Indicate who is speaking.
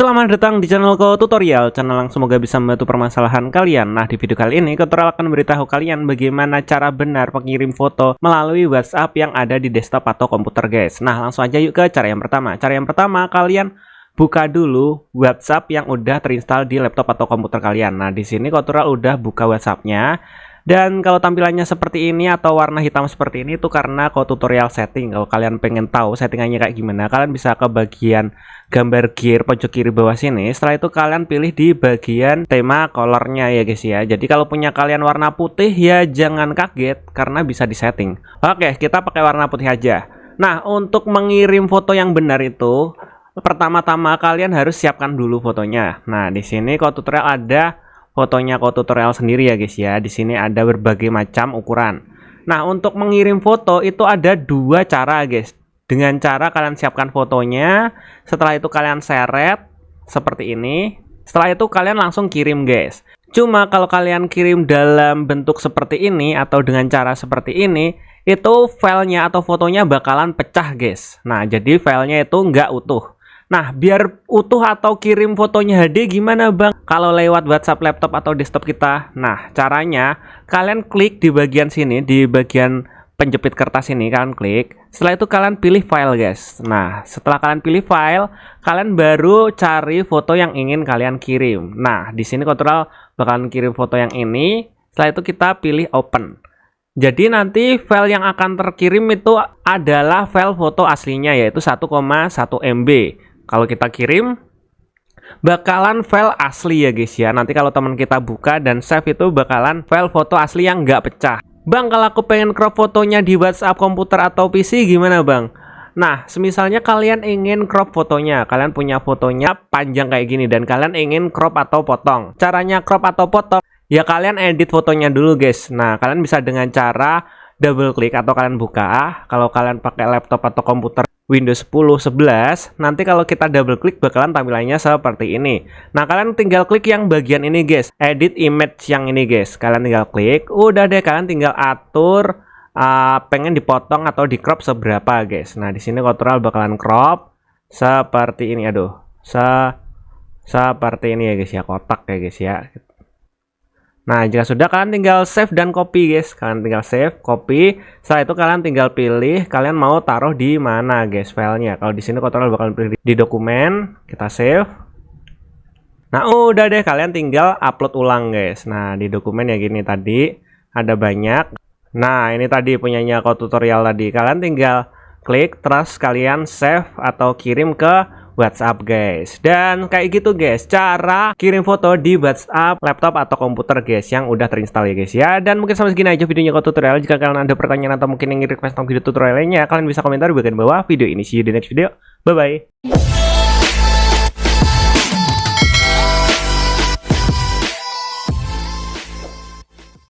Speaker 1: Selamat datang di channel Ko Tutorial, channel yang semoga bisa membantu permasalahan kalian. Nah, di video kali ini Ko Tutorial akan memberitahu kalian bagaimana cara benar mengirim foto melalui WhatsApp yang ada di desktop atau komputer, guys. Nah, langsung aja yuk ke cara yang pertama. Cara yang pertama, kalian buka dulu WhatsApp yang udah terinstall di laptop atau komputer kalian. Nah, di sini Ko Tutorial udah buka WhatsApp-nya. Dan kalau tampilannya seperti ini atau warna hitam seperti ini itu karena Ko Tutorial setting. Kalau kalian pengen tahu settingannya kayak gimana, kalian bisa ke bagian gambar gear pojok kiri bawah sini. Setelah itu kalian pilih di bagian tema colornya ya guys ya. Jadi kalau punya kalian warna putih ya jangan kaget karena bisa disetting. Oke, kita pakai warna putih aja. Nah, untuk mengirim foto yang benar itu pertama-tama kalian harus siapkan dulu fotonya. Nah, di sini Ko Tutorial ada fotonya Ko Tutorial sendiri ya guys ya. Di sini ada berbagai macam ukuran. Nah, untuk mengirim foto itu ada dua cara guys. Dengan cara kalian siapkan fotonya, setelah itu kalian seret seperti ini. Setelah itu kalian langsung kirim guys. Cuma kalau kalian kirim dalam bentuk seperti ini atau dengan cara seperti ini, itu filenya atau fotonya bakalan pecah guys. Nah, jadi filenya itu nggak utuh. Nah, biar utuh atau kirim fotonya HD gimana bang? Kalau lewat WhatsApp laptop atau desktop kita. Nah, caranya kalian klik di bagian sini, di bagian penjepit kertas ini kalian klik. Setelah itu kalian pilih file guys. Nah, setelah kalian pilih file, kalian baru cari foto yang ingin kalian kirim. Nah, di sini Ko Tutorial bakalan kirim foto yang ini. Setelah itu kita pilih open. Jadi nanti file yang akan terkirim itu adalah file foto aslinya yaitu 1,1 MB. Kalau kita kirim bakalan file asli ya guys ya. Nanti kalau teman kita buka dan save itu bakalan file foto asli yang nggak pecah. Bang, kalau aku pengen crop fotonya di WhatsApp komputer atau PC gimana bang? Nah, semisalnya kalian ingin crop fotonya, kalian punya fotonya panjang kayak gini dan kalian ingin crop atau potong. Caranya crop atau potong, ya kalian edit fotonya dulu guys. Nah, kalian bisa dengan cara double klik atau kalian buka. Kalau kalian pakai laptop atau komputer Windows 10, 11, nanti kalau kita double klik bakalan tampilannya seperti ini. Nah, kalian tinggal klik yang bagian ini guys, edit image yang ini guys. Kalian tinggal klik, udah deh kalian tinggal atur pengen dipotong atau di crop seberapa guys. Nah, di sini Ko Tutorial bakalan crop seperti ini. Aduh, seperti ini ya guys ya, kotak ya guys ya. Nah, jika sudah kalian tinggal save dan copy guys. Kalian tinggal save, copy. Setelah itu kalian tinggal pilih kalian mau taruh di mana guys filenya. Kalau di sini Ko Tutorial bakal pilih di dokumen, kita save. Nah, udah deh kalian tinggal upload ulang guys. Nah, di dokumen ya gini tadi ada banyak. Nah, ini tadi punyanya Ko Tutorial tadi. Kalian tinggal klik terus kalian save atau kirim ke WhatsApp guys. Dan kayak gitu guys cara kirim foto di WhatsApp laptop atau komputer guys yang udah terinstall ya guys ya. Dan mungkin sampai segini aja videonya Ko Tutorial. Jika kalian ada pertanyaan atau mungkin ingin request tentang video tutorial lainnya, kalian bisa komentar di bagian bawah video ini. See you di next video. Bye bye.